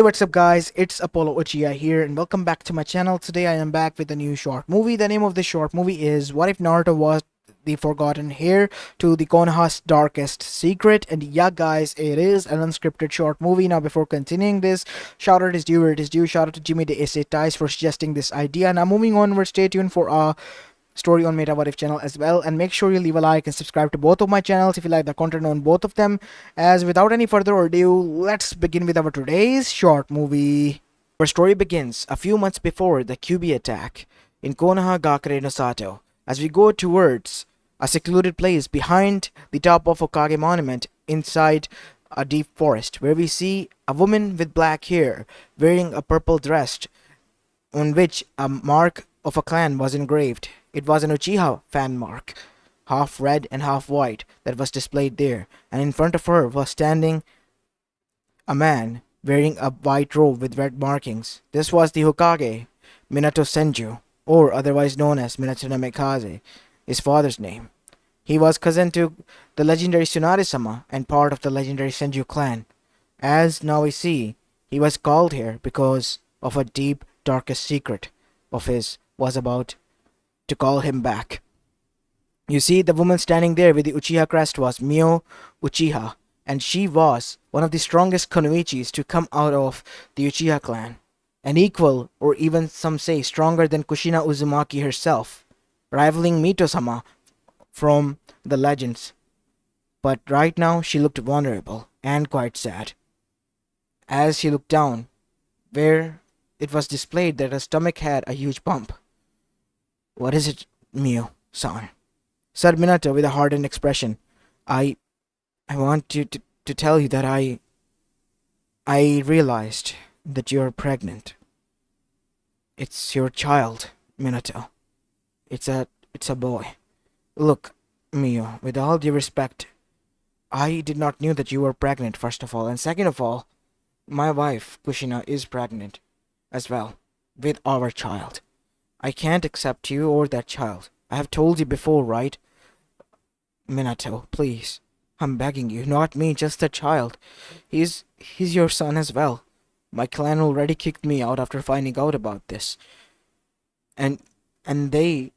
What's up guys, it's Apollo Uchiha here and welcome back to my channel. Today I am back with a new short movie. The name of this short movie is What If Naruto Was the Forgotten Heir to the Konoha's Darkest Secret. And yeah guys, it is an unscripted short movie. Now before continuing this, shout out is due where it is due. Shout out to Jimmy the Essay Ties for suggesting this idea. Now moving onward, stay tuned for our story on Meta What If channel as well, and make sure you leave a like and subscribe to both of my channels if you like the content on both of them. As without any further ado, let's begin with our today's short movie. Our story begins a few months before the QB attack in Konoha Gakure no Sato, as we go towards a secluded place behind the top of Hokage monument inside a deep forest, where we see a woman with black hair wearing a purple dress on which a mark of a clan was engraved. It was an Uchiha fan mark, half red and half white, that was displayed there, and in front of her was standing a man wearing a white robe with red markings. This was the Hokage, Minato Senju, or otherwise known as Minato no Mikaze, his father's name. He was cousin to the legendary Tsunade-sama and part of the legendary Senju clan. As now we see, he was called here because of a deep, darkest secret of his was about to call him back. You see, the woman standing there with the Uchiha crest was Mio Uchiha, and she was one of the strongest Kunoichis to come out of the Uchiha clan, an equal, or even some say stronger than Kushina Uzumaki herself, rivaling Mito-sama from the legends. But right now she looked vulnerable and quite sad. As she looked down, where it was displayed that her stomach had a huge bump. "What is it, Mio-san?" said Minato with a hardened expression. I want you to tell you that I realized that you're pregnant. It's your child, Minato. It's a boy. Look, Mio, with all due respect, I did not knew that you were pregnant, first of all, and second of all, my wife, Kushina, is pregnant as well, with our child. I can't accept you or that child. I have told you before, right? Minato, please. I'm begging you, not me, just the child. He's your son as well. My clan already kicked me out after finding out about this. And they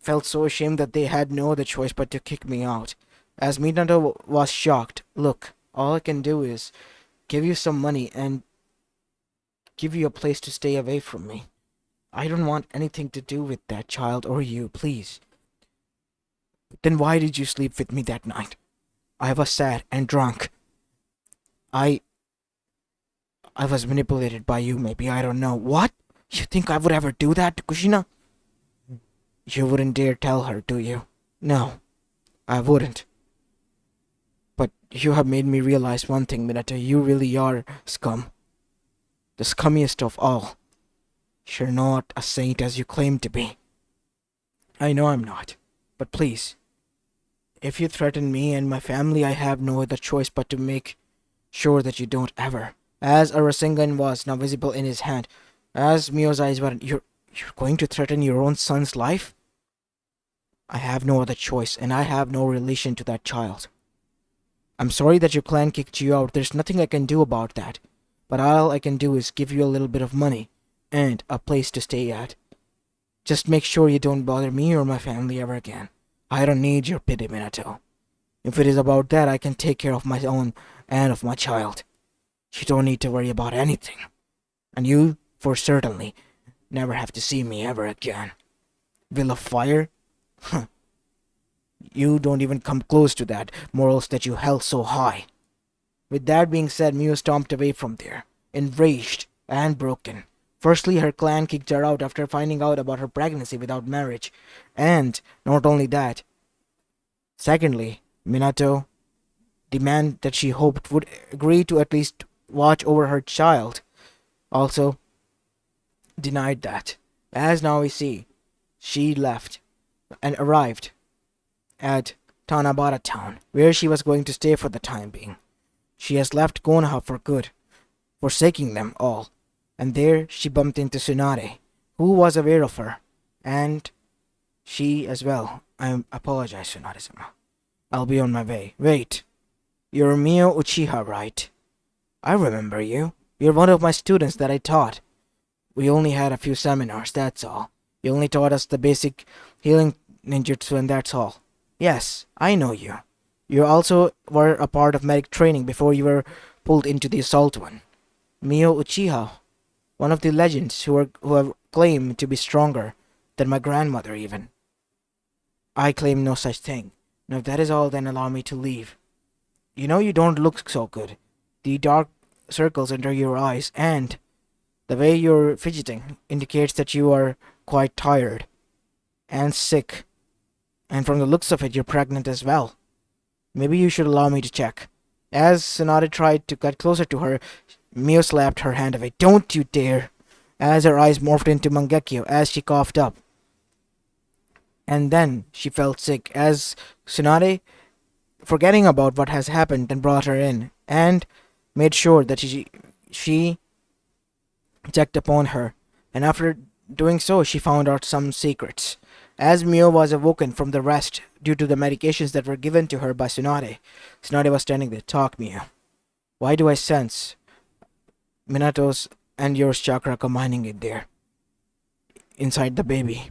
felt so ashamed that they had no other choice but to kick me out. As Minato was shocked. Look, all I can do is give you some money and give you a place to stay away from me. I don't want anything to do with that child or you, please. Then why did you sleep with me that night? I was sad and drunk. I was manipulated by you, maybe, I don't know. What? You think I would ever do that to Kushina? You wouldn't dare tell her, do you? No, I wouldn't. But you have made me realize one thing, Minato. You really are scum. The scummiest of all. You're not a saint as you claim to be. I know I'm not. But please, if you threaten me and my family, I have no other choice but to make sure that you don't ever. As a Rasengan was now visible in his hand, as Mio's eyes were, you're going to threaten your own son's life? I have no other choice, and I have no relation to that child. I'm sorry that your clan kicked you out. There's nothing I can do about that. But all I can do is give you a little bit of money and a place to stay at. Just make sure you don't bother me or my family ever again. I don't need your pity, Minato. If it is about that, I can take care of my own and of my child. You don't need to worry about anything. And you, for certainly, never have to see me ever again. Will of Fire? Huh. You don't even come close to that, morals that you held so high. With that being said, Mio stomped away from there, enraged and broken. Firstly, her clan kicked her out after finding out about her pregnancy without marriage. And not only that. Secondly, Minato, the man that she hoped would agree to at least watch over her child, also denied that. As now we see, she left and arrived at Tanabata town, where she was going to stay for the time being. She has left Konoha for good, forsaking them all. And there she bumped into Tsunade, who was aware of her, and she as well. I apologize, Tsunade-sama. I'll be on my way. Wait, you're Mio Uchiha, right? I remember you. You're one of my students that I taught. We only had a few seminars, that's all. You only taught us the basic healing ninjutsu and that's all. Yes, I know you. You also were a part of medic training before you were pulled into the assault one. Mio Uchiha, one of the legends who have claimed to be stronger than my grandmother even. I claim no such thing. And if that is all, then allow me to leave. You know you don't look so good. The dark circles under your eyes and the way you're fidgeting indicates that you are quite tired and sick. And from the looks of it, you're pregnant as well. Maybe you should allow me to check. As Tsunade tried to get closer to her, Mio slapped her hand away. Don't you dare! As her eyes morphed into Mangekyo as she coughed up. And then she felt sick as Tsunade, forgetting about what has happened, then brought her in and made sure that she checked upon her. And after doing so, she found out some secrets. As Mio was awoken from the rest due to the medications that were given to her by Tsunade, Tsunade was standing there. Talk, Mio. Why do I sense Minato's and yours chakra combining it there, inside the baby?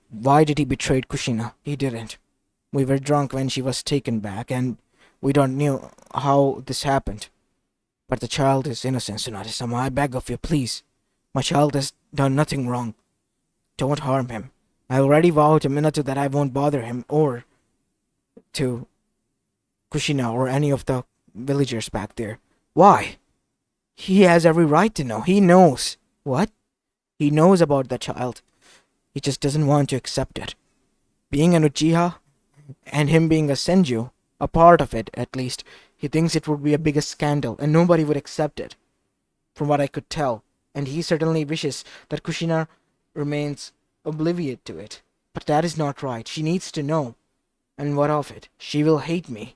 Why did he betray Kushina? He didn't. We were drunk when she was taken back, and we don't know how this happened. But the child is innocent, Tsunade-sama. I beg of you, please. My child has done nothing wrong. Don't harm him. I already vowed to Minato that I won't bother him or to Kushina or any of the villagers back there. Why? He has every right to know. He knows. What? He knows about the child. He just doesn't want to accept it. Being an Uchiha, and him being a Senju, a part of it at least, he thinks it would be a biggest scandal and nobody would accept it, from what I could tell. And he certainly wishes that Kushina remains oblivious to it. But that is not right. She needs to know. And what of it? She will hate me.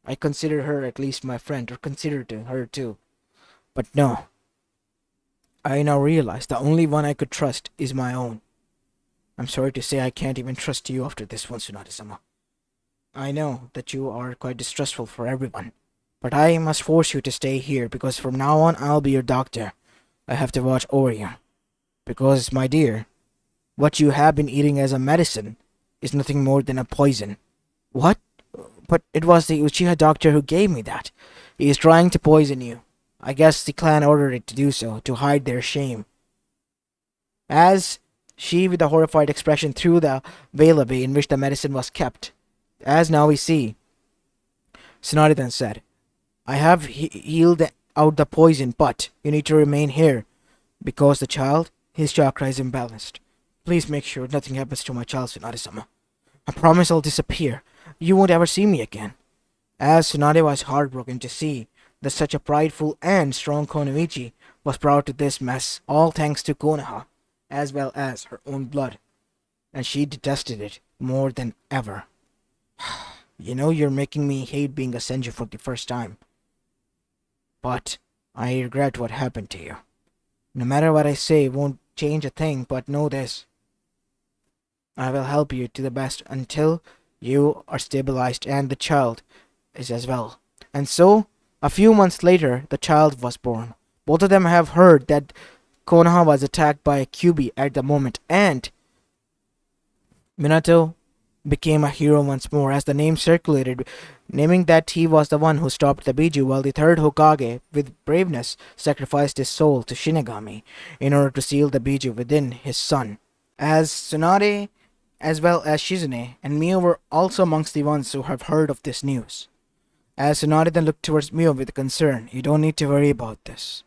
I consider her at least my friend, or consider her too. But no. I now realize the only one I could trust is my own. I'm sorry to say I can't even trust you after this one, Tsunade-sama. I know that you are quite distrustful for everyone, but I must force you to stay here because from now on I'll be your doctor. I have to watch over you. Because, my dear, what you have been eating as a medicine is nothing more than a poison. What? But it was the Uchiha doctor who gave me that. He is trying to poison you. I guess the clan ordered it to do so, to hide their shame. As she, with a horrified expression, threw the veil away in which the medicine was kept. As now we see, Tsunade then said, I have healed out the poison, but you need to remain here, because the child, his chakra is imbalanced. Please make sure nothing happens to my child, Tsunade-sama. I promise I'll disappear. You won't ever see me again. As Tsunade was heartbroken to see that such a prideful and strong Konoichi was brought to this mess, all thanks to Konoha, as well as her own blood, and she detested it more than ever. You know, you're making me hate being a Senju for the first time. But I regret what happened to you. No matter what I say, it won't change a thing, but know this. I will help you to the best until you are stabilized and the child is as well. And so, a few months later, the child was born. Both of them have heard that Konoha was attacked by a Kyuubi at the moment, and Minato became a hero once more as the name circulated, naming that he was the one who stopped the Biju while the third Hokage, with braveness, sacrificed his soul to Shinigami in order to seal the Biju within his son. As Tsunade, as well as Shizune and Mio were also amongst the ones who have heard of this news. As Tsunade then looked towards Mio with concern, you don't need to worry about this.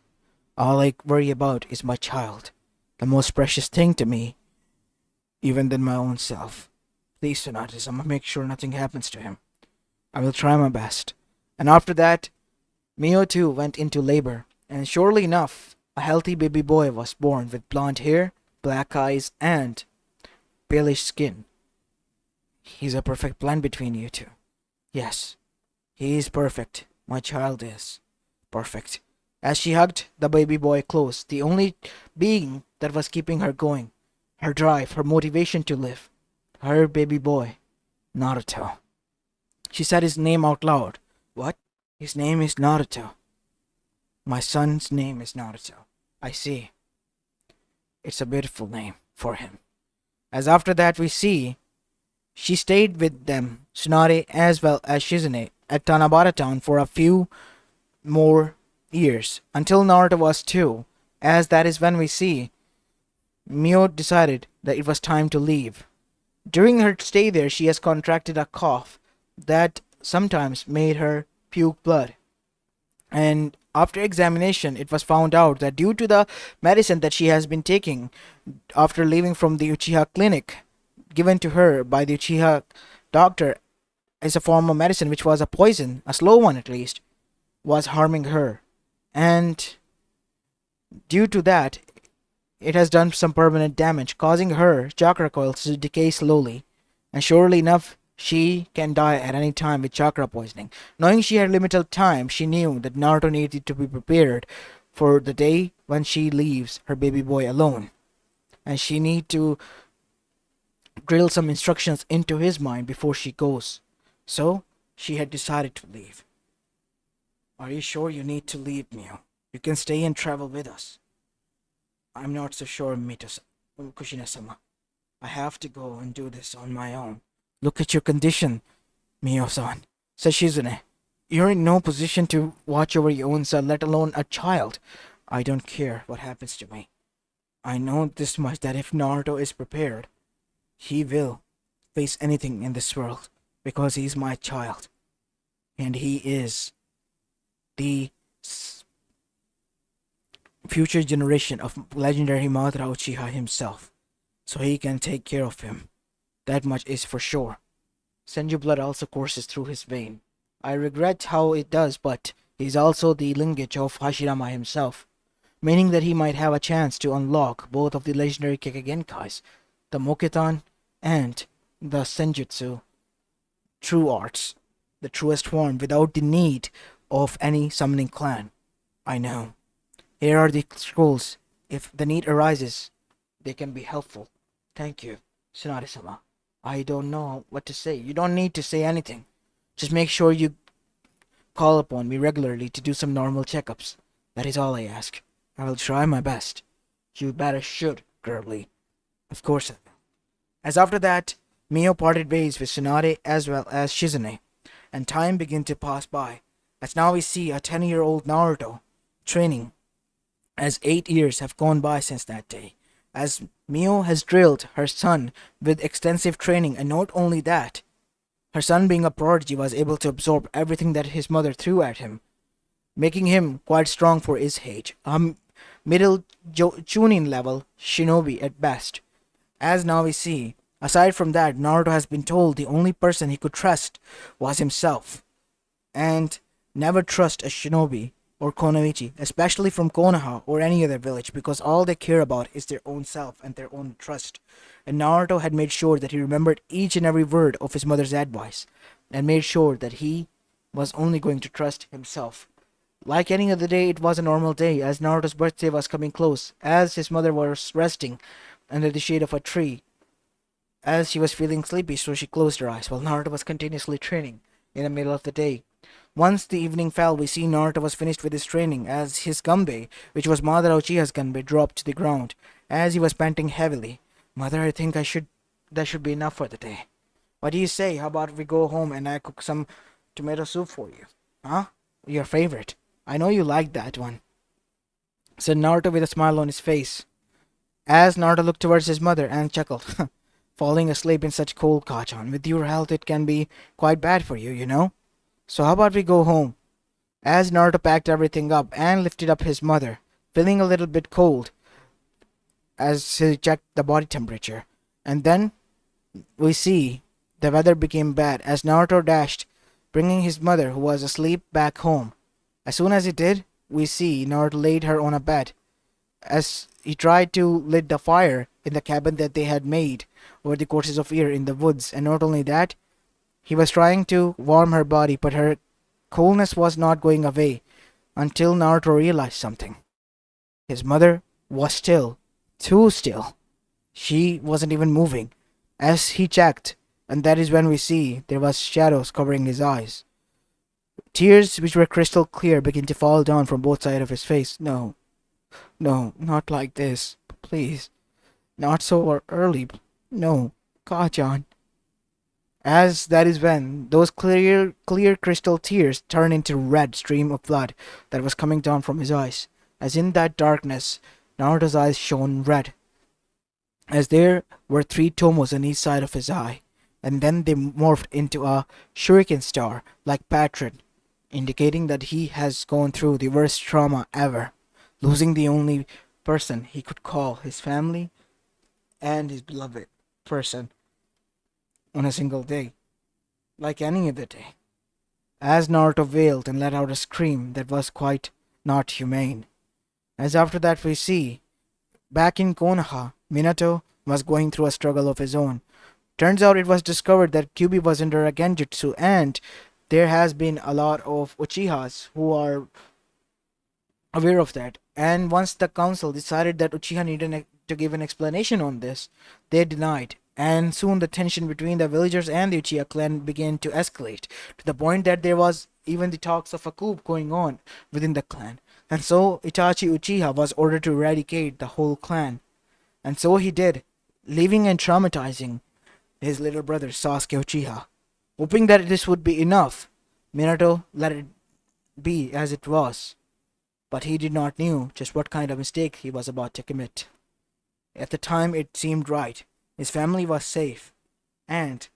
All I worry about is my child, the most precious thing to me, even than my own self. Please, Tsunade-sama, make sure nothing happens to him. I will try my best. And after that, Mio too went into labor, and surely enough, a healthy baby boy was born with blonde hair, black eyes, and palish skin. He's a perfect blend between you two. Yes, he is perfect. My child is perfect. As she hugged the baby boy close, the only being that was keeping her going, her drive, her motivation to live, her baby boy, Naruto. She said his name out loud. What? His name is Naruto. My son's name is Naruto. I see. It's a beautiful name for him. As after that we see she stayed with them, Tsunade as well as Shizune, at Tanabata town for a few more years, until Naruto was 2, as that is when we see Mio decided that it was time to leave. During her stay there, she has contracted a cough that sometimes made her puke blood. And after examination, it was found out that due to the medicine that she has been taking after leaving from the Uchiha clinic, given to her by the Uchiha doctor as a form of medicine, which was a poison, a slow one at least, was harming her. And due to that, it has done some permanent damage, causing her chakra coils to decay slowly. And surely enough, she can die at any time with chakra poisoning. Knowing she had limited time, she knew that Naruto needed to be prepared for the day when she leaves her baby boy alone. And she need to drill some instructions into his mind before she goes. So, she had decided to leave. Are you sure you need to leave, Mio? You can stay and travel with us. I'm not so sure, Kushina-sama. I have to go and do this on my own. Look at your condition, Mio-san, said Shizune. You're in no position to watch over your own son, let alone a child. I don't care what happens to me. I know this much, that if Naruto is prepared, he will face anything in this world, because he's my child. And he is the future generation of legendary Madara Uchiha himself, so he can take care of him. That much is for sure. Senju blood also courses through his vein. I regret how it does, but he is also the lineage of Hashirama himself, meaning that he might have a chance to unlock both of the legendary Kekkei, the Mokuton and the Senjutsu true arts, the truest form, without the need of any summoning clan. I know. Here are the scrolls. If the need arises, they can be helpful. Thank you, Tsunade-sama. I don't know what to say. You don't need to say anything. Just make sure you call upon me regularly to do some normal checkups. That is all I ask. I will try my best. You better should, girlie. Of course I will. As after that, Mio parted ways with Tsunade as well as Shizune, and time began to pass by, as now we see a 10-year-old Naruto training, as 8 years have gone by since that day, as Mio has drilled her son with extensive training, and not only that, her son being a prodigy was able to absorb everything that his mother threw at him, making him quite strong for his age, a middle Chunin level shinobi at best. As now we see, aside from that, Naruto has been told the only person he could trust was himself, and never trust a shinobi or konoichi, especially from Konoha or any other village, because all they care about is their own self and their own trust. And Naruto had made sure that he remembered each and every word of his mother's advice, and made sure that he was only going to trust himself. Like any other day, it was a normal day, as Naruto's birthday was coming close, as his mother was resting under the shade of a tree, as she was feeling sleepy, so she closed her eyes, while Naruto was continuously training in the middle of the day. Once the evening fell, we see Naruto was finished with his training, as his gunbei, which was Madara Uchiha's gunbei, dropped to the ground, as he was panting heavily. Mother, I think that should be enough for the day. What do you say? How about we go home and I cook some tomato soup for you? Huh? Your favorite. I know you like that one, said Naruto with a smile on his face, as Naruto looked towards his mother and chuckled. Falling asleep in such cold, Kachan. With your health, it can be quite bad for you, you know? So how about we go home? As Naruto packed everything up and lifted up his mother, feeling a little bit cold, as he checked the body temperature. And then we see the weather became bad as Naruto dashed, bringing his mother, who was asleep, back home. As soon as he did, we see Naruto laid her on a bed, as he tried to lit the fire in the cabin that they had made over the courses of year in the woods. And not only that, he was trying to warm her body, but her coolness was not going away until Naruto realized something. His mother was still, too still. She wasn't even moving. As he checked, and that is when we see there was shadows covering his eyes. Tears, which were crystal clear, began to fall down from both sides of his face. No, no, not like this. Please, not so early. No, God, John. As that is when those clear crystal tears turned into red stream of blood that was coming down from his eyes. As in that darkness, Naruto's eyes shone red, as there were three tomos on each side of his eye, and then they morphed into a shuriken star like Patron, indicating that he has gone through the worst trauma ever, losing the only person he could call his family and his beloved person on a single day, like any other day. As Naruto wailed and let out a scream that was quite not humane. As after that we see, back in Konoha, Minato was going through a struggle of his own. Turns out it was discovered that Kyuubi was under a genjutsu, and there has been a lot of Uchihas who are aware of that. And once the council decided that Uchiha needed to give an explanation on this, they denied. And soon the tension between the villagers and the Uchiha clan began to escalate, to the point that there was even the talks of a coup going on within the clan. And so Itachi Uchiha was ordered to eradicate the whole clan. And so he did, leaving and traumatizing his little brother Sasuke Uchiha. Hoping that this would be enough, Minato let it be as it was. But he did not know just what kind of mistake he was about to commit. At the time it seemed right. His family was safe, and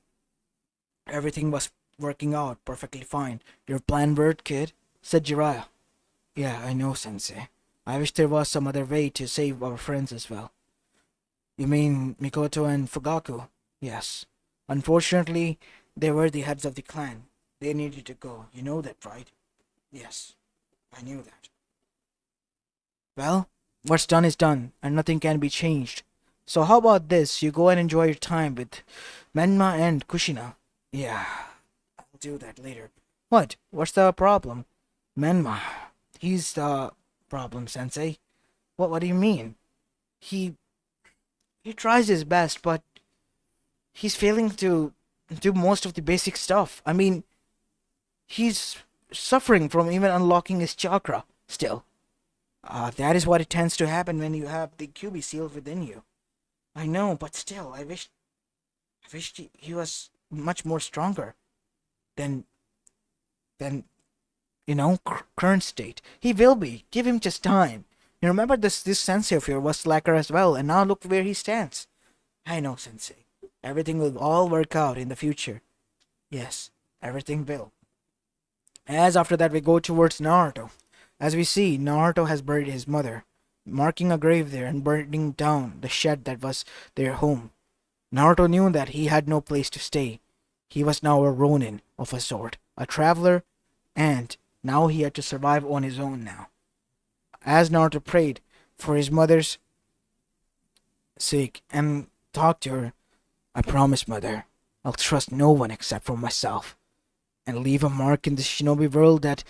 everything was working out perfectly fine. Your plan worked, kid, said Jiraiya. Yeah, I know, Sensei. I wish there was some other way to save our friends as well. You mean Mikoto and Fugaku? Yes. Unfortunately, they were the heads of the clan. They needed to go. You know that, right? Yes, I knew that. Well, what's done is done, and nothing can be changed. So how about this? You go and enjoy your time with Menma and Kushina. Yeah, I'll do that later. What? What's the problem? Menma. He's the problem, Sensei. What do you mean? He he tries his best, but he's failing to do most of the basic stuff. I mean, he's suffering from even unlocking his chakra still. That is what it tends to happen when you have the QB sealed within you. I know, but still, I wished he was much more stronger than than current state. He will be. Give him just time. You remember this sensei of yours was slacker as well, and now look where he stands. I know, sensei. Everything will all work out in the future. Yes, everything will. As after that we go towards Naruto. As we see, Naruto has buried his mother, marking a grave there and burning down the shed that was their home. Naruto knew that he had no place to stay. He was now a ronin of a sort, a traveler, and now he had to survive on his own now. As Naruto prayed for his mother's sake and talked to her, I promise, mother, I'll trust no one except for myself, and leave a mark in the shinobi world that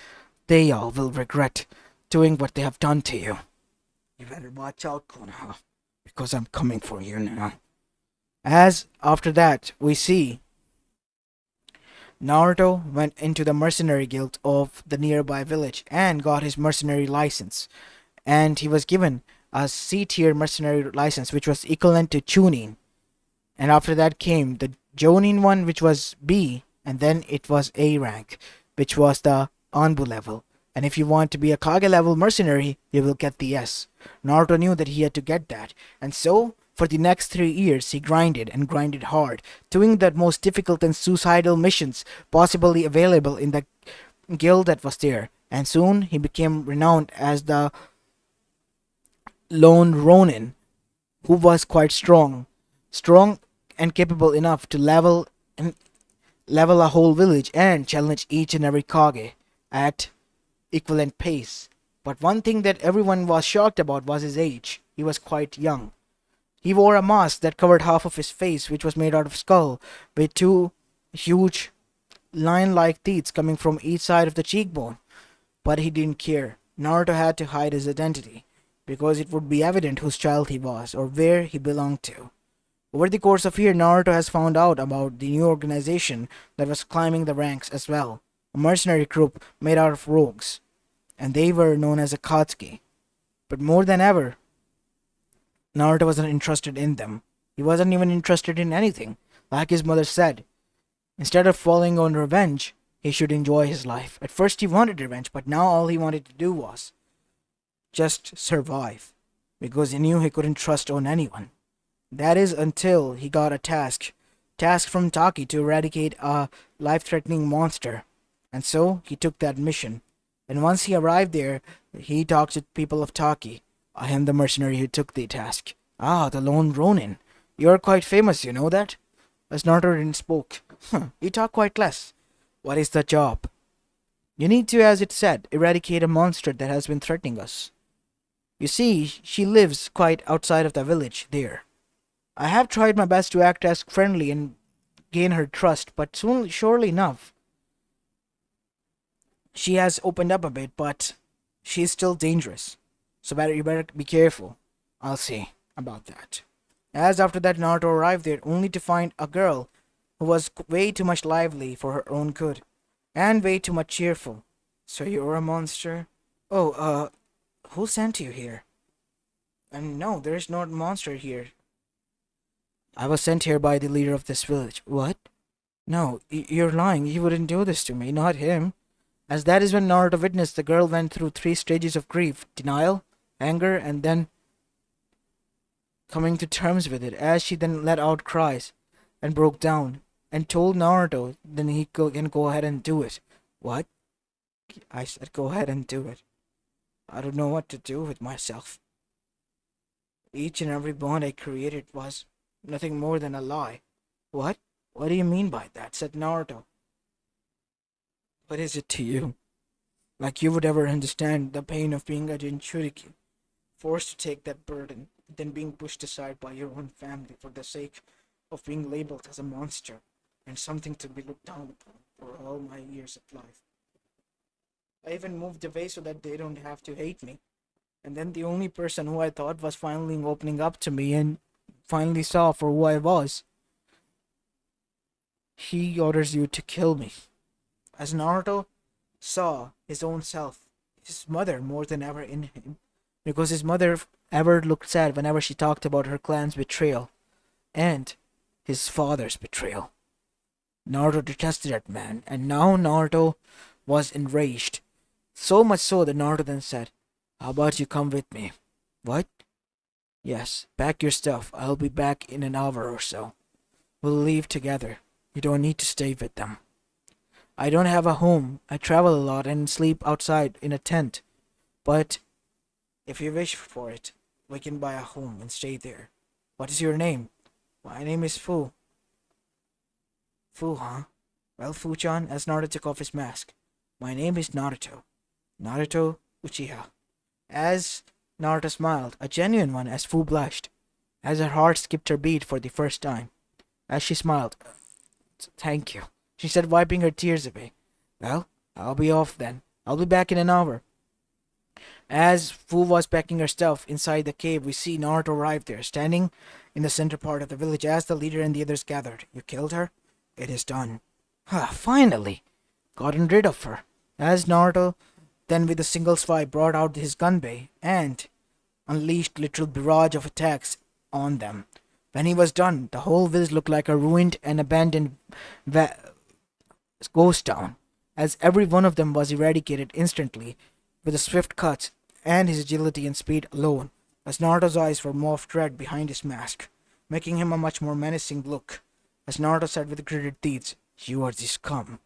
they all will regret doing what they have done to you. You better watch out, Konoha, because I'm coming for you now. As after that, we see Naruto went into the mercenary guild of the nearby village and got his mercenary license. And he was given a C tier mercenary license, which was equivalent to Chunin. And after that came the Jonin one, which was B, and then it was A rank, which was the Anbu level. And if you want to be a Kage level mercenary, you will get the S. Naruto knew that he had to get that, and so for the next 3 years he grinded and grinded hard, doing the most difficult and suicidal missions possibly available in the guild that was there. And soon he became renowned as the lone ronin, who was quite strong and capable enough to level a whole village and challenge each and every Kage at equivalent pace. But one thing that everyone was shocked about was his age. He was quite young. He wore a mask that covered half of his face, which was made out of skull, with two huge lion-like teeth coming from each side of the cheekbone. But he didn't care. Naruto had to hide his identity, because it would be evident whose child he was, or where he belonged to. Over the course of years, Naruto has found out about the new organization that was climbing the ranks as well. a mercenary group made out of rogues, and they were known as Akatsuki. But more than ever, Naruto wasn't interested in them. He wasn't even interested in anything. Like his mother said, instead of falling on revenge, he should enjoy his life. At first he wanted revenge, but now all he wanted to do was just survive. Because he knew he couldn't trust on anyone. That is until he got a task from Taki to eradicate a life-threatening monster. And so he took that mission. And once he arrived there, he talked to people of Taki. I am the mercenary who took the task. Ah, the lone ronin. You're quite famous, you know that? As Naruto didn't spoke. You talk quite less. What is the job? You need to, as it said, eradicate a monster that has been threatening us. You see, she lives quite outside of the village there. I have tried my best to act as friendly and gain her trust, but soon, surely enough, she has opened up a bit, but she is still dangerous. So you better be careful. I'll see about that. As after that, Naruto arrived there only to find a girl who was way too much lively for her own good, and way too much cheerful. So you're a monster? Oh, who sent you here? And no, there's no monster here. I was sent here by the leader of this village. What? No, you're lying. He wouldn't do this to me, not him. As that is when Naruto witnessed the girl went through 3 stages of grief: denial, anger, and then coming to terms with it, as she then let out cries and broke down and told Naruto then he can go ahead and do it. What? I said go ahead and do it. I don't know what to do with myself. Each and every bond I created was nothing more than a lie. What? What do you mean by that? Said Naruto. What is it to you? Like you would ever understand the pain of being a Jinchuriki, forced to take that burden, then being pushed aside by your own family for the sake of being labeled as a monster and something to be looked down upon for all my years of life. I even moved away so that they don't have to hate me. And then the only person who I thought was finally opening up to me and finally saw for who I was, he orders you to kill me. As Naruto saw his own self, his mother more than ever in him, because his mother ever looked sad whenever she talked about her clan's betrayal and his father's betrayal. Naruto detested that man, and now Naruto was enraged. So much so that Naruto then said, how about you come with me? What? Yes, pack your stuff. I'll be back in an hour or so. We'll leave together. You don't need to stay with them. I don't have a home. I travel a lot and sleep outside in a tent. But if you wish for it, we can buy a home and stay there. What is your name? My name is Fu. Fu, huh? Well, Fu-chan, as Naruto took off his mask. My name is Naruto. Naruto Uchiha. As Naruto smiled, a genuine one, as Fu blushed, as her heart skipped her beat for the first time. As she smiled, thank you, she said, wiping her tears away. Well, I'll be off then. I'll be back in an hour. As Fu was packing her stuff inside the cave, we see Naruto arrive there, standing in the center part of the village as the leader and the others gathered. You killed her? It is done. Finally! Gotten rid of her. As Naruto then with a single swipe brought out his gunbei and unleashed literal barrage of attacks on them. When he was done, the whole village looked like a ruined and abandoned ghost town, as every one of them was eradicated instantly with a swift cut and his agility and speed alone, as Naruto's eyes were morphed red behind his mask, making him a much more menacing look. As Naruto said with gritted teeth, you are the scum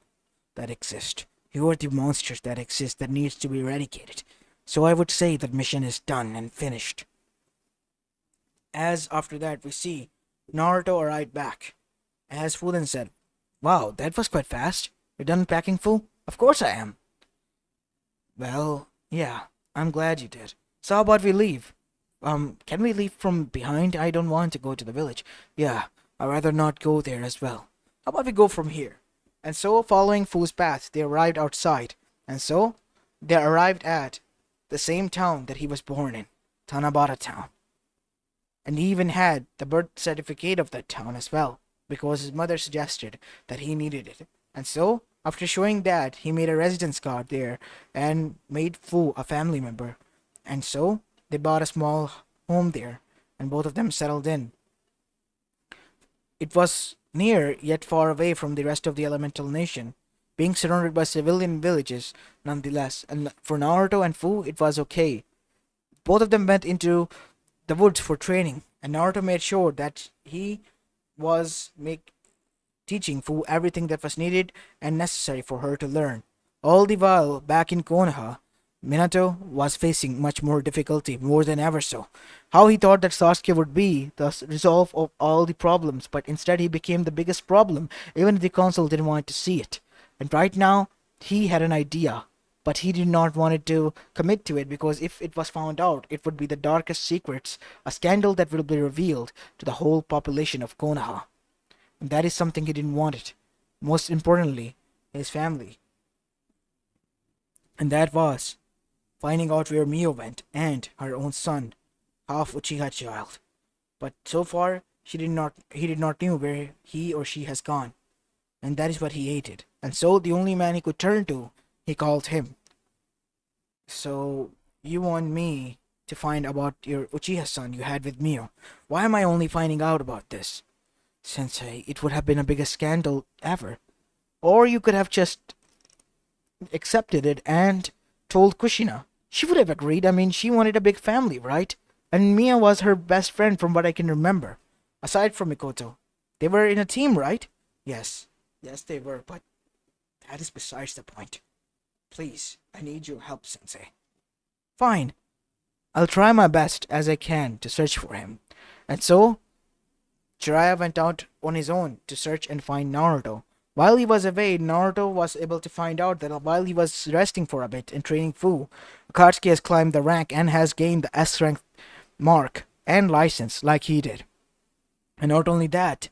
that exist. You are the monsters that exist that needs to be eradicated. So I would say that mission is done and finished. As after that we see Naruto arrived back. As Fu then said, wow, that was quite fast. You're done packing, Fu? Of course I am. Well, yeah, I'm glad you did. So how about we leave? Can we leave from behind? I don't want to go to the village. Yeah, I'd rather not go there as well. How about we go from here? And so, following Fu's path, they arrived outside. And so, they arrived at the same town that he was born in, Tanabata town. And he even had the birth certificate of that town as well, because his mother suggested that he needed it. And so, After showing that, he made a residence card there and made Fu a family member. And so, they bought a small home there, and both of them settled in. It was near yet far away from the rest of the elemental nation, being surrounded by civilian villages nonetheless, and for Naruto and Fu it was okay. Both of them went into the woods for training, and Naruto made sure that he was teaching Fu everything that was needed and necessary for her to learn. All the while, back in Konoha, Minato was facing much more difficulty, more than ever so. How he thought that Sasuke would be the resolve of all the problems, but instead he became the biggest problem, even if the council didn't want to see it. And right now, he had an idea, but he did not want to commit to it because if it was found out, it would be the darkest secrets, a scandal that will be revealed to the whole population of Konoha. And that is something he didn't want it. Most importantly, his family. And that was finding out where Mio went and her own son, half Uchiha child. But so far, he did not know where he or she has gone. And that is what he hated. And so the only man he could turn to, he called him. So, you want me to find about your Uchiha son you had with Mio. Why am I only finding out about this? Sensei, it would have been the biggest scandal ever. Or you could have just accepted it and told Kushina. She would have agreed. I mean, she wanted a big family, right? And Mia was her best friend from what I can remember. Aside from Mikoto. They were in a team, right? Yes. Yes, they were, but that is besides the point. Please, I need your help, Sensei. Fine. I'll try my best as I can to search for him. And so, Jiraiya went out on his own to search and find Naruto. While he was away, Naruto was able to find out that while he was resting for a bit and training Fu, Akatsuki has climbed the rank and has gained the S rank mark and license like he did. And not only that,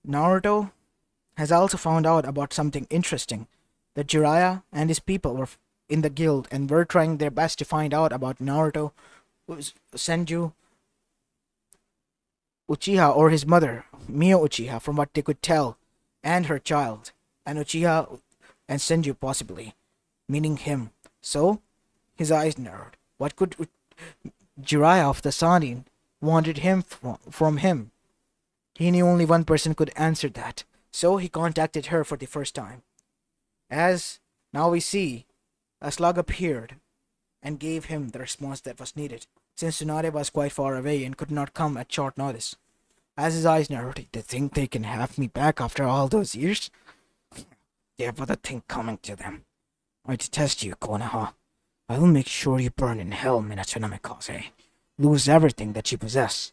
Naruto has also found out about something interesting, that Jiraiya and his people were in the guild and were trying their best to find out about Naruto, Senju, Uchiha or his mother, Mio Uchiha, from what they could tell, and her child, and Uchiha and Senju possibly, meaning him. So, his eyes narrowed. What could Jiraiya of the Sanin wanted him from him? He knew only one person could answer that, so he contacted her for the first time. As now we see, a slug appeared and gave him the response that was needed, since Tsunade was quite far away and could not come at short notice. As his eyes narrowed, they think they can have me back after all those years? They have other thing coming to them. I detest you, Konoha. I will make sure you burn in hell, Minato Namikaze. Lose everything that you possess.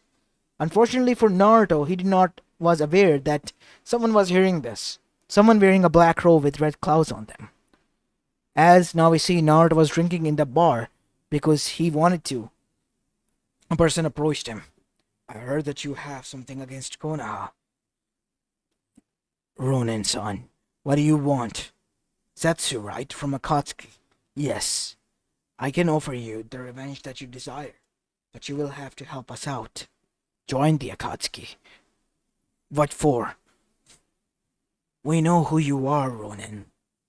Unfortunately for Naruto, he did not was aware that someone was hearing this. Someone wearing a black robe with red clouds on them. As now we see, Naruto was drinking in the bar because he wanted to. A person approached him. I heard that you have something against Konoha. Ronin-san, what do you want? Zetsu, right? From Akatsuki. Yes. I can offer you the revenge that you desire, but you will have to help us out. Join the Akatsuki. What for? We know who you are, Ronin.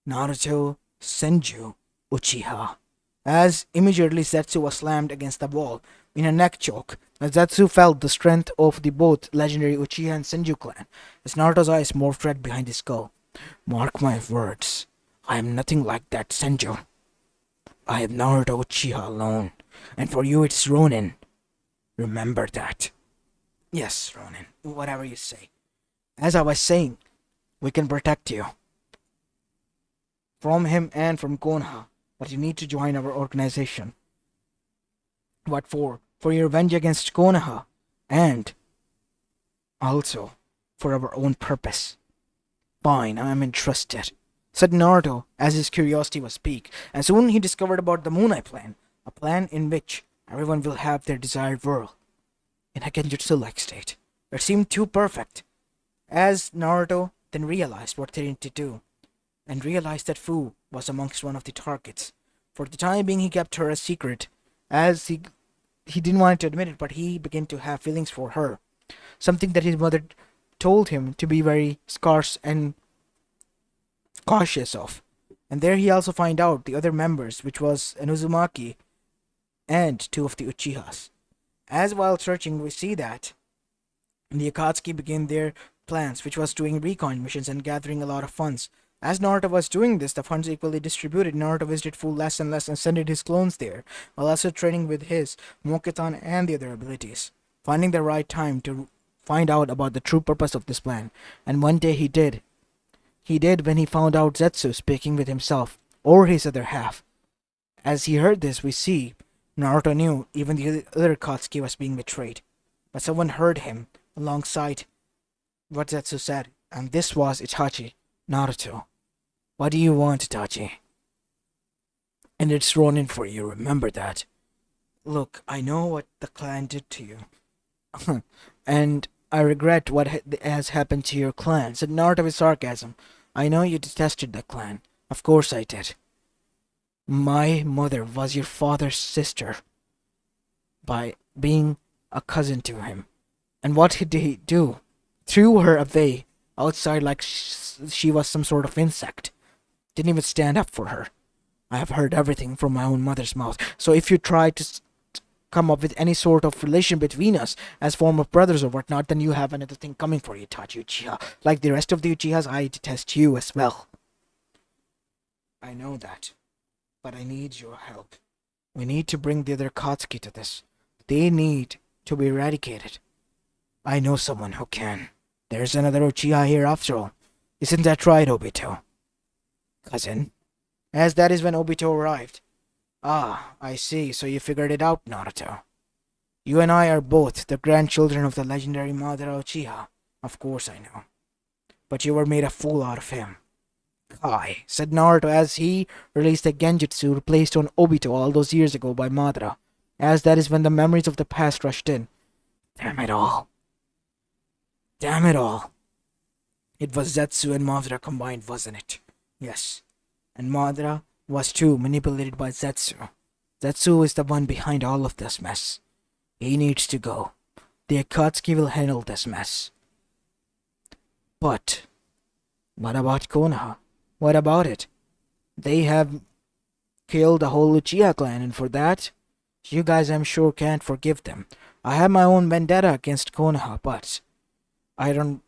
Naruto, Senju, Uchiha. As immediately Zetsu was slammed against the wall in a neck choke, as Zetsu felt the strength of the both legendary Uchiha and Senju clan, as Naruto's eyes morphed red behind his skull. Mark my words, I am nothing like that Senju. I am Naruto Uchiha alone, and for you it's Ronin. Remember that. Yes, Ronin, whatever you say. As I was saying, we can protect you from him and from Konoha, but you need to join our organization. What for? For your revenge against Konoha, and also for our own purpose. Fine, I am interested, said Naruto as his curiosity was piqued, and soon he discovered about the Moon Eye plan, a plan in which everyone will have their desired world in a genjutsu-like state. It seemed too perfect, as Naruto then realized what they needed to do, and realized that Fu was amongst one of the targets. For the time being, he kept her a secret, as he didn't want to admit it, but he began to have feelings for her, something that his mother told him to be very scarce and cautious of. And there he also find out the other members, which was an Uzumaki and two of the Uchihas. As while searching, we see that the Akatsuki begin their plans, which was doing recon missions and gathering a lot of funds. As Naruto was doing this, the funds equally distributed. Naruto visited full less and less and sent his clones there, while also training with his Mokuton and the other abilities, finding the right time to find out about the true purpose of this plan. And one day he did. He did when he found out Zetsu speaking with himself, or his other half. As he heard this, we see Naruto knew even the other Akatsuki was being betrayed. But someone heard him alongside what Zetsu said, and this was Itachi, Naruto. What do you want, Itachi? And it's Ronin for you, remember that. Look, I know what the clan did to you. And I regret what has happened to your clan, said Naruto with sarcasm. I know you detested the clan. Of course I did. My mother was your father's sister by being a cousin to him. And what did he do? Threw her away outside like she was some sort of insect. Didn't even stand up for her. I have heard everything from my own mother's mouth. So if you try to come up with any sort of relation between us as form of brothers or whatnot, then you have another thing coming for you, Itachi Uchiha. Like the rest of the Uchihas, I detest you as well. I know that. But I need your help. We need to bring the other Akatsuki to this. They need to be eradicated. I know someone who can. There's another Uchiha here after all. Isn't that right, Obito? Cousin? As that is when Obito arrived. Ah, I see, so you figured it out, Naruto. You and I are both the grandchildren of the legendary Madara Uchiha. Of course I know. But you were made a fool out of him. Kai, said Naruto as he released the genjutsu placed on Obito all those years ago by Madara, as that is when the memories of the past rushed in. Damn it all. Damn it all. It was Zetsu and Madara combined, wasn't it? Yes. And Madara was too manipulated by Zetsu. Zetsu is the one behind all of this mess. He needs to go. The Akatsuki will handle this mess. But what about Konoha? What about it? They have killed the whole Uchiha clan, and for that, you guys I'm sure can't forgive them. I have my own vendetta against Konoha, but I don't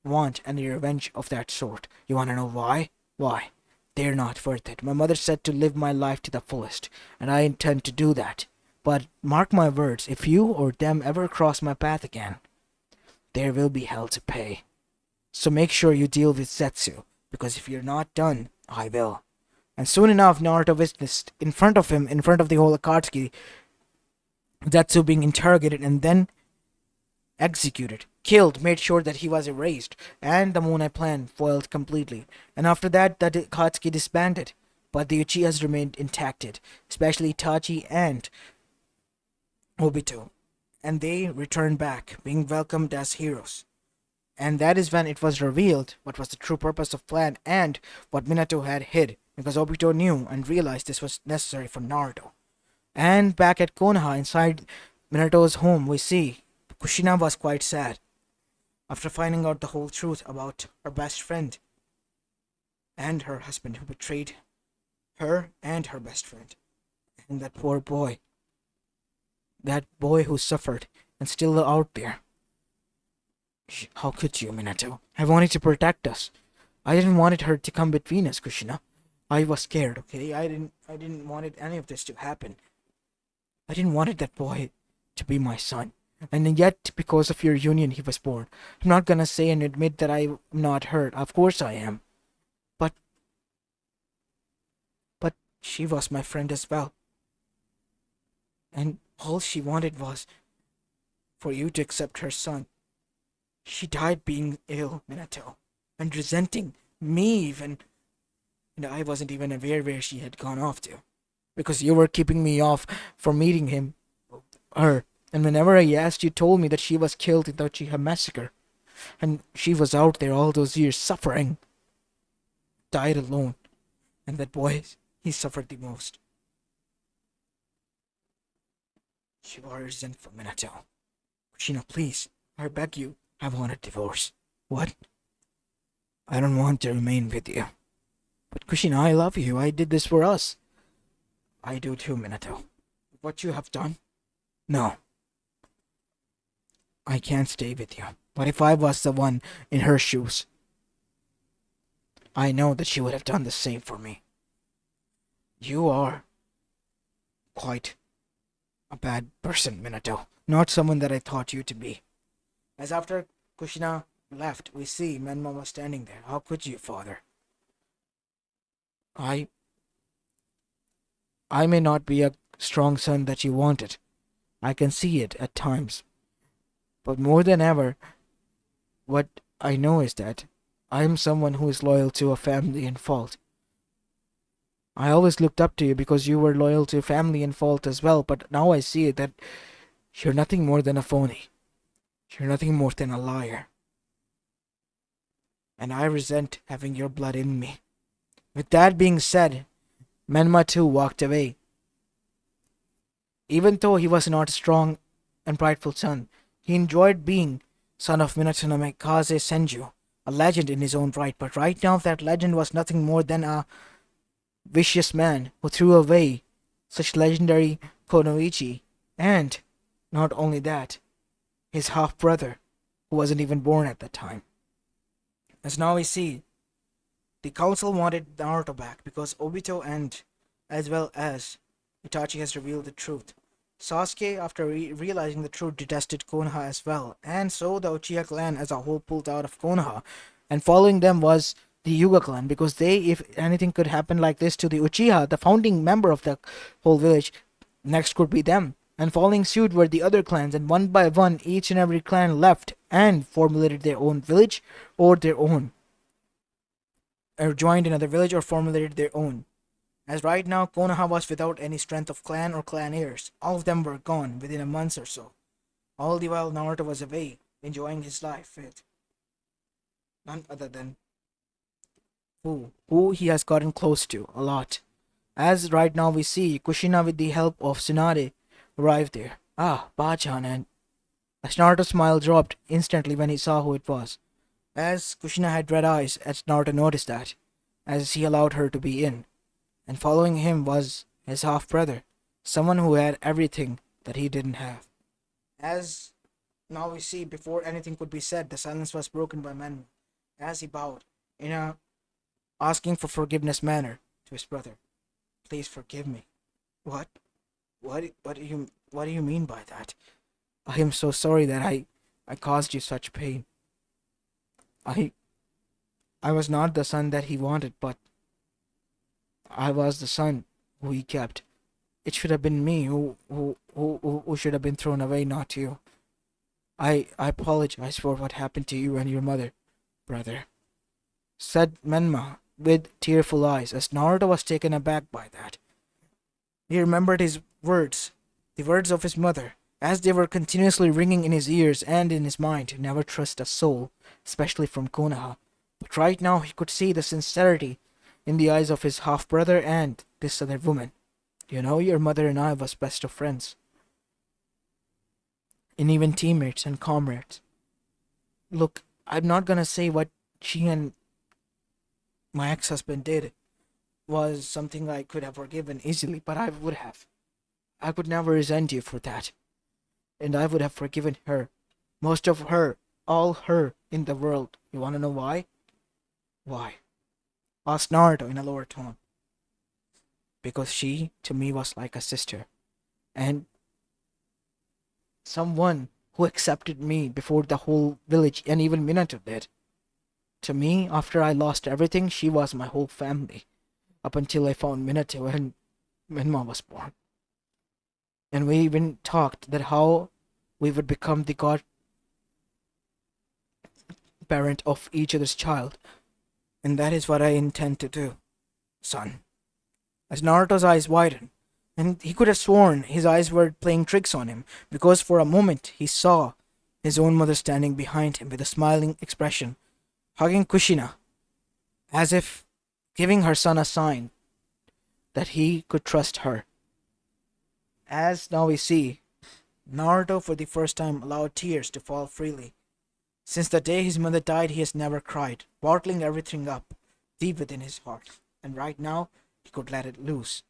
want any revenge of that sort. You wanna know why? Why? They're not worth it. My mother said to live my life to the fullest, and I intend to do that. But mark my words, if you or them ever cross my path again, there will be hell to pay. So make sure you deal with Zetsu, because if you're not done, I will. And soon enough, Naruto witnessed in front of him, in front of the whole Akatsuki, Zetsu being interrogated and then executed, killed, made sure that he was erased, and the Moon Eye plan foiled completely. And after that, the Akatsuki disbanded, but the Uchihas remained intact, especially Itachi and Obito, and they returned back, being welcomed as heroes. And that is when it was revealed what was the true purpose of plan and what Minato had hid, because Obito knew and realized this was necessary for Naruto. And back at Konoha, inside Minato's home, we see Kushina was quite sad after finding out the whole truth about her best friend and her husband who betrayed her and her best friend. And that poor boy. That boy who suffered and still out there. How could you, Minato? I wanted to protect us. I didn't want her to come between us, Kushina. I was scared, okay? I didn't want any of this to happen. I didn't want that boy to be my son. And yet, because of your union, he was born. I'm not gonna say and admit that I'm not hurt. Of course I am. But she was my friend as well. And all she wanted was for you to accept her son. She died being ill, Minato, and resenting me even. And I wasn't even aware where she had gone off to. Because you were keeping me off from meeting her. And whenever I asked, you told me that she was killed in the Uchiha massacre. And she was out there all those years suffering. Died alone. And that boy, he suffered the most. You are resentful, Minato. Kushina, please, I beg you, I want a divorce. What? I don't want to remain with you. But Kushina, I love you. I did this for us. I do too, Minato. What you have done? No, I can't stay with you. But if I was the one in her shoes, I know that she would have done the same for me. You are quite a bad person, Minato. Not someone that I thought you to be. As after Kushina left, we see Menma was standing there. How could you, father? I I may not be a strong son that you wanted. I can see it at times. But more than ever, what I know is that I am someone who is loyal to a family in fault. I always looked up to you because you were loyal to family in fault as well, but now I see that you're nothing more than a phony. You're nothing more than a liar. And I resent having your blood in me. With that being said, Menma too walked away. Even though he was not a strong and prideful son, he enjoyed being son of Minato no Mikaze Senju, a legend in his own right, but right now that legend was nothing more than a vicious man who threw away such legendary Konoichi, and not only that, his half-brother, who wasn't even born at that time. As now we see, the council wanted Naruto back because Obito and as well as Itachi has revealed the truth. Sasuke, after realizing the truth, detested Konoha as well, and so the Uchiha clan as a whole pulled out of Konoha, and following them was the Yuga clan, because they, if anything could happen like this to the Uchiha, the founding member of the whole village, next could be them. And following suit were the other clans, and one by one, each and every clan left and formulated their own village or their own, or joined another village or formulated their own. As right now, Konoha was without any strength of clan or clan heirs. All of them were gone within a month or so. All the while Naruto was away, enjoying his life with none other than who he has gotten close to a lot. As right now we see, Kushina with the help of Tsunade arrived there. Ah, Bachan, and as Naruto's smile dropped instantly when he saw who it was. As Kushina had red eyes, as Naruto noticed that, as he allowed her to be in. And following him was his half-brother, someone who had everything that he didn't have. As now we see, before anything could be said, the silence was broken by Menma, as he bowed, in a asking for forgiveness manner to his brother. Please forgive me. What? What do you mean by that? I am so sorry that I caused you such pain. I was not the son that he wanted, but I was the son who he kept. It should have been me who should have been thrown away, not you. I apologize for what happened to you and your mother, brother, said Menma with tearful eyes, as Naruto was taken aback by that. He remembered his words, the words of his mother, as they were continuously ringing in his ears and in his mind to never trust a soul, especially from Konoha. But right now he could see the sincerity in the eyes of his half-brother and this other woman. You know, your mother and I was best of friends. And even teammates and comrades. Look, I'm not gonna say what she and my ex-husband did was something I could have forgiven easily, but I would have. I could never resent you for that. And I would have forgiven her. Most of her, all her in the world. You wanna know why? Why? Asked Naruto in a lower tone. Because she, to me, was like a sister. And someone who accepted me before the whole village and even Minato did. To me, after I lost everything, she was my whole family. Up until I found Minato and Menma was born. And we even talked that how we would become the god parent of each other's child. And that is what I intend to do, son. As Naruto's eyes widened, and he could have sworn his eyes were playing tricks on him, because for a moment he saw his own mother standing behind him with a smiling expression, hugging Kushina, as if giving her son a sign that he could trust her. As now we see, Naruto for the first time allowed tears to fall freely. Since the day his mother died, he has never cried, bottling everything up deep within his heart. and right now he could let it loose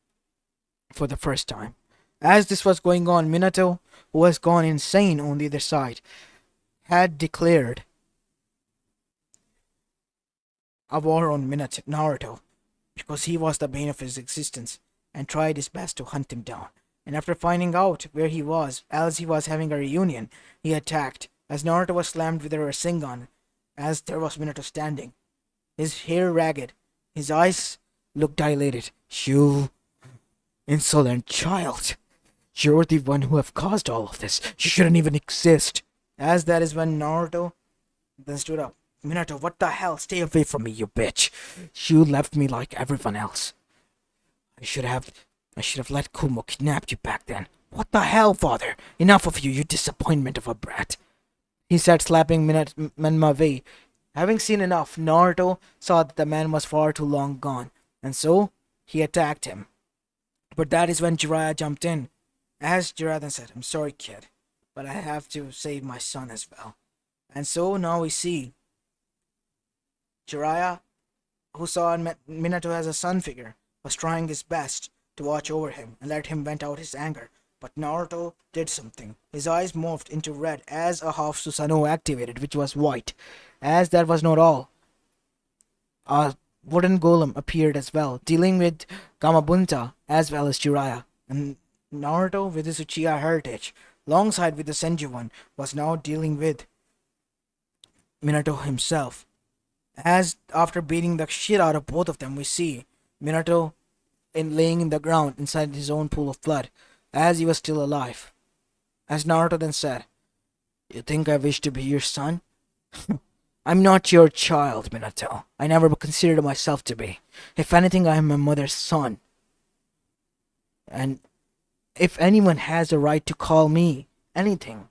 for the first time. As this was going on, Minato, who was gone insane on the other side, had declared a war on Naruto because he was the bane of his existence and tried his best to hunt him down. And after finding out where he was, as he was having a reunion, he attacked. As Naruto was slammed with a Rasengan, as there was Minato standing, his hair ragged, his eyes looked dilated. You insolent child! You're the one who have caused all of this. You shouldn't even exist. As that is when Naruto then stood up. Minato, what the hell? Stay away from me, you bitch. You left me like everyone else. I should have let Kumo kidnap you back then. What the hell, father? Enough of you, you disappointment of a brat. He said, slapping Menma away. Having seen enough, Naruto saw that the man was far too long gone, and so he attacked him. But that is when Jiraiya jumped in. As Jiraiya then said, I'm sorry, kid, but I have to save my son as well. And so now we see Jiraiya, who saw Minato as a son figure, was trying his best to watch over him and let him vent out his anger. But Naruto did something. His eyes morphed into red as a half Susanoo activated, which was white. As that was not all, a wooden golem appeared as well, dealing with Gamabunta as well as Jiraiya. And Naruto, with his Uchiha heritage, alongside with the Senju one, was now dealing with Minato himself. As after beating the shit out of both of them, we see Minato laying in the ground inside his own pool of blood, as he was still alive. As Naruto then said, you think I wish to be your son? I'm not your child, Minato. I never considered myself to be. If anything, I am my mother's son. And if anyone has a right to call me anything,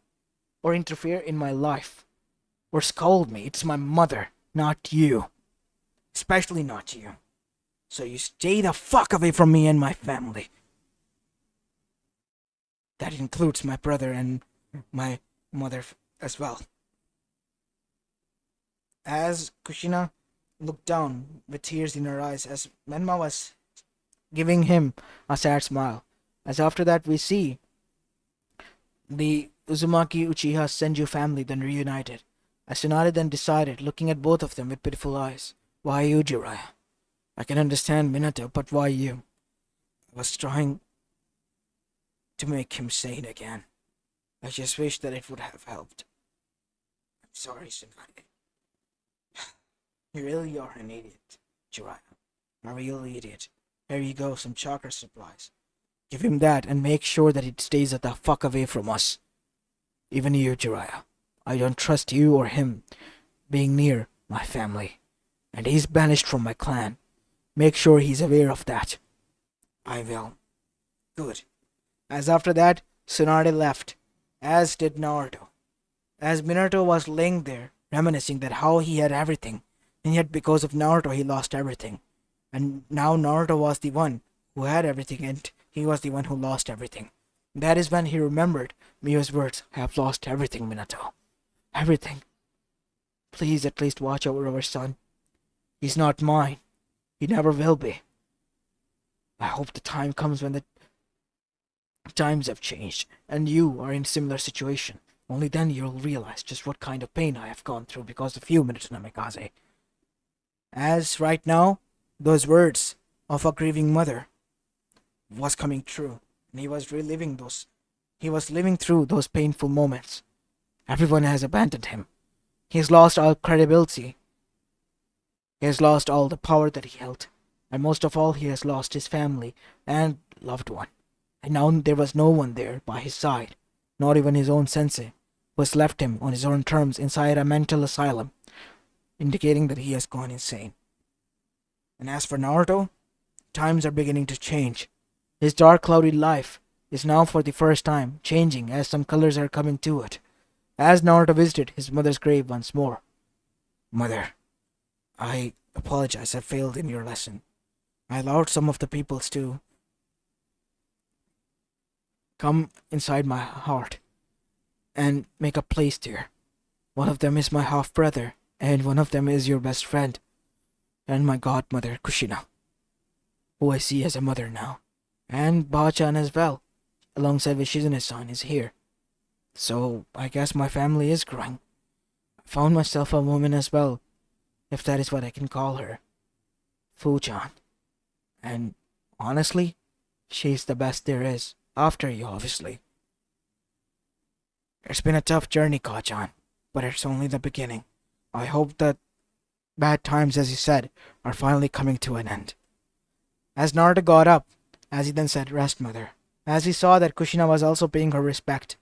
or interfere in my life, or scold me, it's my mother, not you. Especially not you. So you stay the fuck away from me and my family. That includes my brother and my mother as well. As Kushina looked down with tears in her eyes as Menma was giving him a sad smile. As after that we see the Uzumaki Uchiha Senju family then reunited. As Tsunade then decided, looking at both of them with pitiful eyes, why you, Jiraiya? I can understand Minato, but why you? I was trying to make him sane again. I just wish that it would have helped. I'm sorry, Tsunade. You really are an idiot, Jiraiya. A real idiot. Here you go, some chakra supplies. Give him that and make sure that it stays the fuck away from us. Even you, Jiraiya. I don't trust you or him being near my family. And he's banished from my clan. Make sure he's aware of that. I will. Good. As after that, Tsunade left, as did Naruto. As Minato was laying there, reminiscing that how he had everything, and yet because of Naruto he lost everything. And now Naruto was the one who had everything and he was the one who lost everything. That is when he remembered Mio's words, I have lost everything, Minato. Everything. Please at least watch over our son. He's not mine. He never will be. I hope the time comes when the times have changed and you are in a similar situation. Only then you'll realize just what kind of pain I have gone through because of you, Minato Namikaze. As right now, those words of a grieving mother was coming true, and he was reliving those. He was living through those painful moments. Everyone has abandoned him. He has lost all credibility. He has lost all the power that he held. And most of all, he has lost his family and loved one. And now there was no one there by his side, not even his own sensei, who has left him on his own terms inside a mental asylum, indicating that he has gone insane. And as for Naruto, times are beginning to change. His dark, cloudy life is now for the first time changing as some colors are coming to it. As Naruto visited his mother's grave once more. Mother, I apologize, I failed in your lesson. I allowed some of the peoples to come inside my heart and make a place there. One of them is my half-brother, and one of them is your best friend, and my godmother, Kushina. who I see as a mother now. And Ba-chan as well, alongside with Shizune-san, is here. So I guess my family is growing. I found myself a woman as well, if that is what I can call her. Fu-chan. And honestly, she's the best there is. After you, obviously. It's been a tough journey, Ka-chan, but it's only the beginning. I hope that bad times, as you said, are finally coming to an end. As Naruto got up, as he then said, "Rest, mother," as he saw that Kushina was also paying her respect,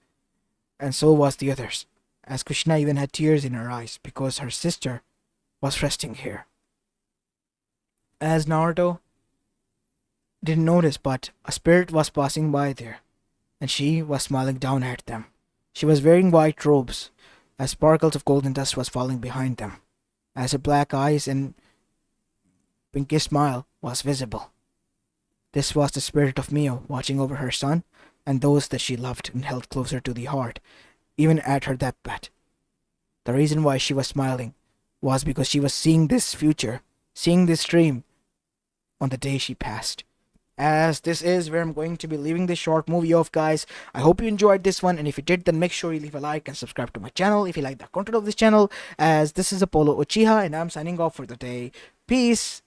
and so was the others, as Kushina even had tears in her eyes because her sister was resting here. As Naruto didn't notice, but a spirit was passing by there, and she was smiling down at them. She was wearing white robes, as sparkles of golden dust was falling behind them, as her black eyes and pinkish smile was visible. This was the spirit of Mio watching over her son and those that she loved and held closer to the heart, even at her deathbed. The reason why she was smiling was because she was seeing this future, seeing this dream on the day she passed. As this is where I'm going to be leaving this short movie off, guys. I hope you enjoyed this one, and if you did, then make sure you leave a like and subscribe to my channel if you like the content of this channel, as this is Apollo Uchiha, and I'm signing off for the day. Peace